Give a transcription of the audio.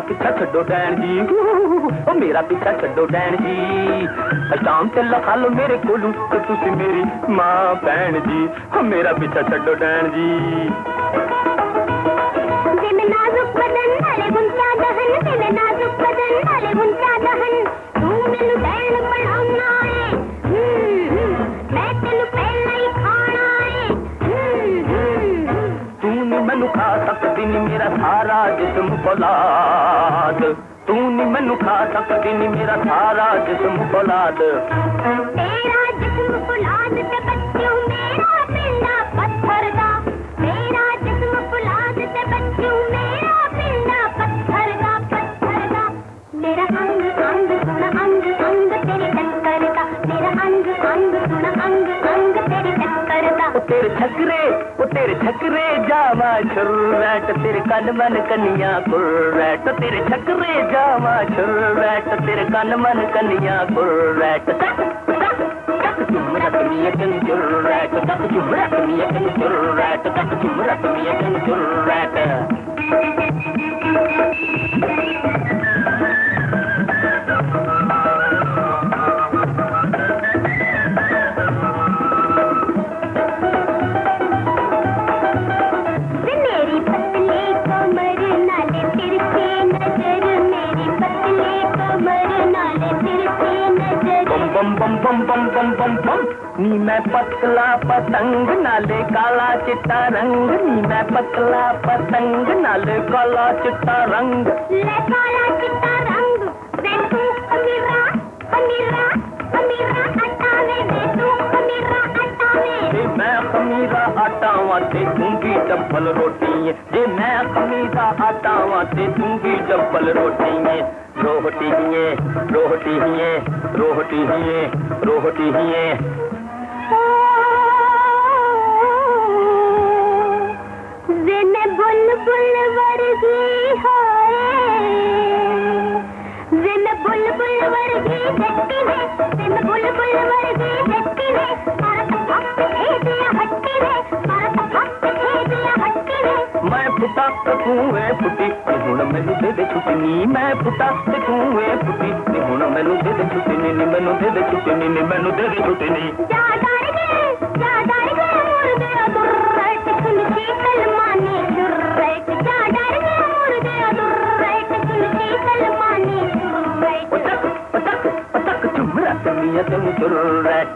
पीछा छो डैन जी, ओ मेरा पीछा छो डैन जी, शाम ते लखा लो मेरे कोलू तो तुसी मेरी मां भैन जी, ओ मेरा पीछा छो डैन जी। जिमे नाजुक बदन नाले गुंचा दहन, जिमे नाजुक बदन नाले गुंचा दहन, तू मेनू डैन बनाना है, मैं तेनू पहला ही खाना है, तू नहीं मैनू खा सकती नी मेरा सारा जिस्म फौलाद, तू नहीं मैनू खा सकती नी मेरा सारा जिस्म फौलाद, तेरा जिस्म फौलाद ते बच्चों मेरा पिंडा पत्थर दा, तेरा जिस्म फौलाद ते बच्चों मेरा पिंडा पत्थर दा, मेरा अंग अंग सुन अंग अंग तेरी टक्कर दा, मेरा अंग अंग सुन अंग अंग तेरी टक्कर दा, ओ तेरे छकरे जावा छुर्रैट, तेरे कन मन कन्या कुर्रैट, तेरे छकरे जावा छुर्रैट, तेरे कन मन कन्या कुर्रैट, चुमरक मियकन चुर्रैट, चुमरक मियकन चुर्रैट, चुमरक मियकन चुर्रैट। बम बम बम बम बम बम बम नी मैं पतला पतंग नाले काला चिट्टा रंग, नी मैं पतला पतंग नाले काला चिट्टा रंग, ले काला चिट्टा रंग वे तू अमीरा अमीरा अमीरा हटावे, वे तू अमीरा हटावे, मैं खमीरा हटावा ते दूंगी डबल रोटी, जे मैं खमीरा हटावा ते दूंगी डबल रोटी, रोटी ही रोटी ही रोटी ही रोटी ही। ज़िने बुलबुल वर्गी है, ज़िने बुलबुल वर्गी झटकी में, ज़िने बुलबुल वर्गी झटकी में, मारा तो भक्त थे दिया हटकी में, मारा तो भक्त थे दिया हटकी में, मैं फुटा तू है फुटी हुण मैनू दे दे छुटनी, मैं फुटा तू है फुटी हुण मैनू दे दे छुटनी, मैनू दे दे छुटनी, मैनू दे दे छुटनी। जा डार गए मुर्दे दुर्रट सुन शीतल माने दुर्रट, जा डार गए मुर्दे दुर्रट सुन शीतल माने दुर्रट, चुमरा मिया तेन दुर्रट।